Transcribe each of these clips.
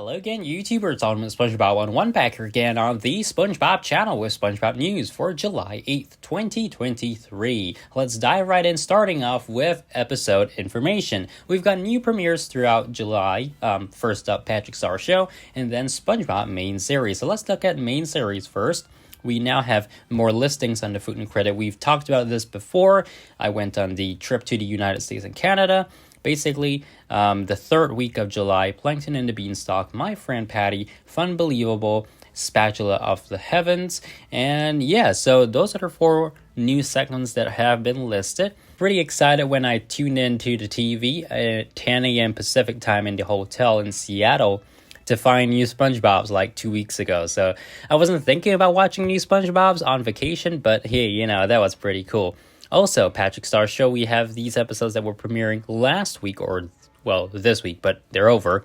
Hello again, YouTubers. I'm SpongeBob11 back here again on the SpongeBob channel with SpongeBob News for July 8th, 2023. Let's dive right in, starting off with episode information. We've got new premieres throughout July. First up, Patrick Star Show, and then SpongeBob main series. So let's look at main series first. We now have more listings on the Food and Credit. We've talked about this before. I went on the trip to the United States and Canada. Basically, the third week of July, Plankton and the Beanstalk, My Friend Patty, Funbelievable, Spatula of the Heavens, and yeah, so those are the 4 new segments that have been listed. Pretty excited when I tuned into the TV at 10 a.m. Pacific time in the hotel in Seattle to find new SpongeBobs like 2 weeks ago. So I wasn't thinking about watching new SpongeBobs on vacation, but hey, you know, that was pretty cool. Also, Patrick Star Show, we have these episodes that were premiering last week, or, well, this week, but they're over.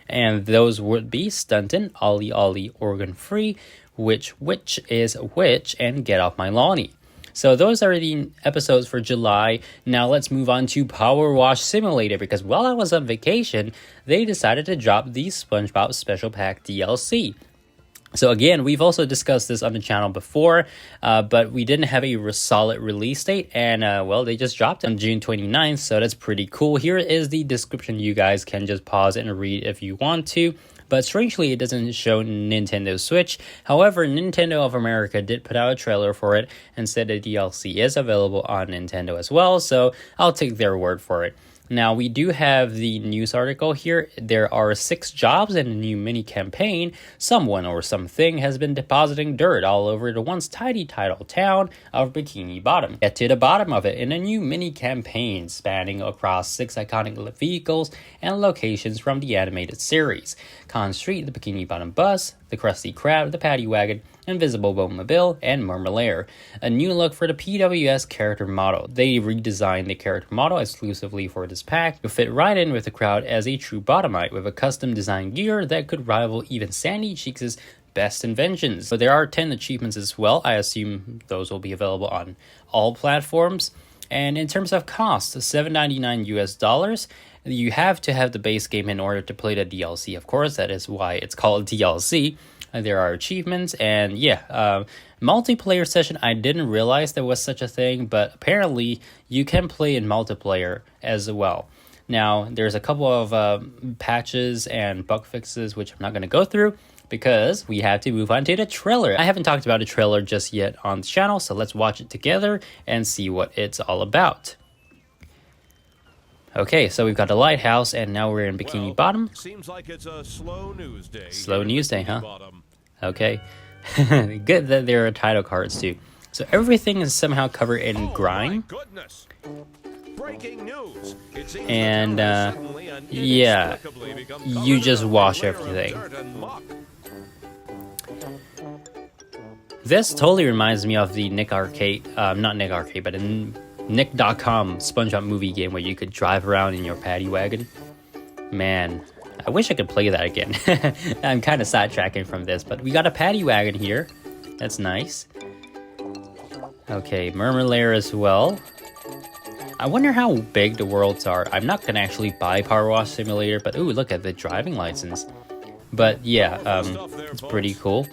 And those would be Stuntin', Ollie Ollie, Organ Free, Which is Which, and Get Off My Lawny. So those are the episodes for July. Now let's move on to PowerWash Simulator, because while I was on vacation, they decided to drop the SpongeBob Special Pack DLC. So again, we've also discussed this on the channel before, but we didn't have a solid release date, and well, they just dropped on June 29th, so that's pretty cool. Here is the description. You guys can just pause it and read if you want to, but strangely, it doesn't show Nintendo Switch. However, Nintendo of America did put out a trailer for it and said the DLC is available on Nintendo as well, so I'll take their word for it. Now, we do have the news article here. There are 6 jobs in a new mini campaign. Someone or something has been depositing dirt all over the once tidy tidal town of Bikini Bottom. Get to the bottom of it in a new mini campaign spanning across 6 iconic vehicles and locations from the animated series. Con Street, the Bikini Bottom bus, the Krusty Krab, the Paddy Wagon, Invisible Boatmobile, and Murmelair. A new look for the PWS character model. They redesigned the character model exclusively for this pack to fit right in with the crowd as a true bottomite with a custom design gear that could rival even Sandy Cheeks' best inventions. So there are 10 achievements as well. I assume those will be available on all platforms. And in terms of cost, $7.99 US. You have to have the base game in order to play the DLC, of course. That is why it's called DLC. There are achievements, and yeah, multiplayer session, I didn't realize there was such a thing, but apparently you can play in multiplayer as well. Now, there's a couple of patches and bug fixes, which I'm not going to go through, because we have to move on to the trailer. I haven't talked about the trailer just yet on the channel, so let's watch it together and see what it's all about. Okay, so we've got the lighthouse, and now we're in Bikini Bottom. Seems like it's a slow news day. Slow news day, huh? Bottom. Okay. Good that there are title cards, too. So everything is somehow covered in grime. My goodness. Breaking news. It seems And, suddenly and yeah, inexplicably become you covered just in a wash layer of everything. dirt and muck. This totally reminds me of the Nick Arcade, not Nick Arcade, but in Nick.com SpongeBob movie game where you could drive around in your paddy wagon. Man, I wish I could play that again. I'm kind of sidetracking from this, but we got a paddy wagon here. That's nice. Okay, Murmelair as well. I wonder how big the worlds are. I'm not going to actually buy PowerWash Simulator, but ooh, look at the driving license. But yeah, it's pretty cool.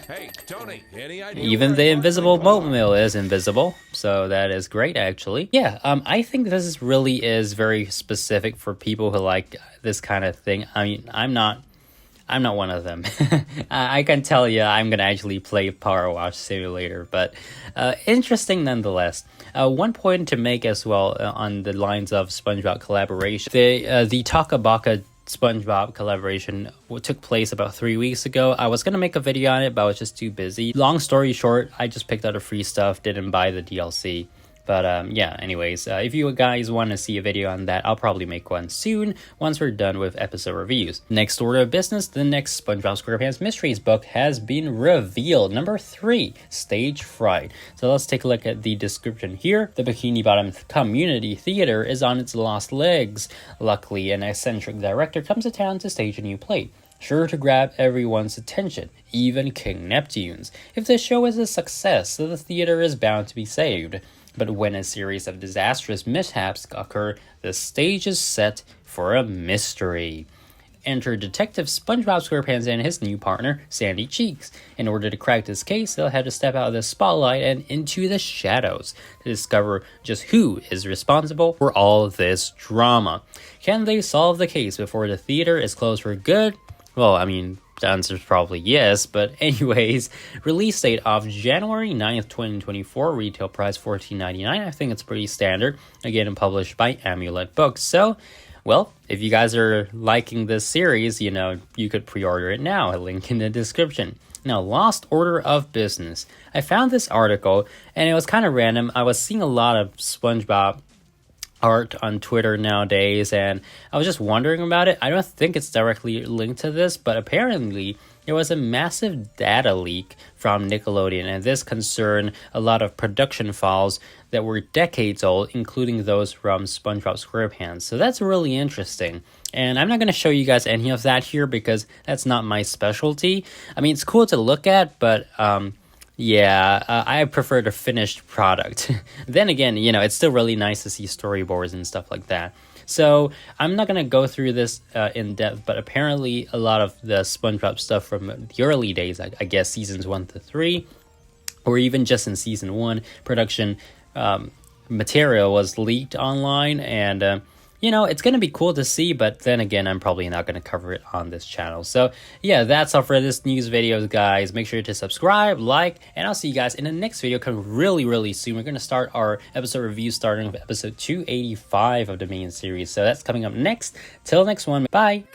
Hey, Tony, any idea Even where the Mark invisible Winkler- boatmill is invisible, so that is great, actually. Yeah, I think this really is very specific for people who like this kind of thing. I mean, I'm not one of them. I can tell you I'm going to actually play PowerWash Simulator, but interesting nonetheless. One point to make as well on the lines of SpongeBob collaboration. The Takabaka SpongeBob collaboration took place about 3 weeks ago. I was going to make a video on it, but I was just too busy. Long story short, I just picked out the free stuff, didn't buy the DLC. But yeah, anyways, if you guys want to see a video on that, I'll probably make one soon once we're done with episode reviews. Next order of business, the next SpongeBob SquarePants Mysteries book has been revealed. Number 3, Stage Fright. So let's take a look at the description here. The Bikini Bottom Community Theater is on its last legs. Luckily, an eccentric director comes to town to stage a new play, sure to grab everyone's attention, even King Neptune's. If the show is a success, the theater is bound to be saved. But when a series of disastrous mishaps occur, the stage is set for a mystery. enter Detective SpongeBob SquarePants and his new partner, Sandy Cheeks. In order to crack this case, they'll have to step out of the spotlight and into the shadows to discover just who is responsible for all this drama. Can they solve the case before the theater is closed for good? Well, I mean, the answer is probably yes, but anyways, release date of January 9th, 2024, retail price $14.99. I think it's pretty standard, again, published by Amulet Books. So, well, if you guys are liking this series, you could pre-order it now, a link in the description. Now, Lost Order of Business. I found this article, and it was kind of random. I was seeing a lot of SpongeBob art on Twitter nowadays, and I was just wondering about it. I don't think it's directly linked to this, but apparently there was a massive data leak from Nickelodeon, and this concerned a lot of production files that were decades old, including those from SpongeBob SquarePants. So that's really interesting. And I'm not going to show you guys any of that here because that's not my specialty. I mean, it's cool to look at, but I prefer the finished product. Then again, it's still really nice to see storyboards and stuff like that. So I'm not going to go through this in depth, but apparently a lot of the SpongeBob stuff from the early days, I guess seasons 1 to 3, or even just in season 1, production material was leaked online, and it's going to be cool to see, but then again, I'm probably not going to cover it on this channel. So yeah, that's all for this news video, guys. Make sure to subscribe, like, and I'll see you guys in the next video coming really, really soon. We're going to start our episode review starting with episode 285 of the main series. So that's coming up next. Till next one, bye!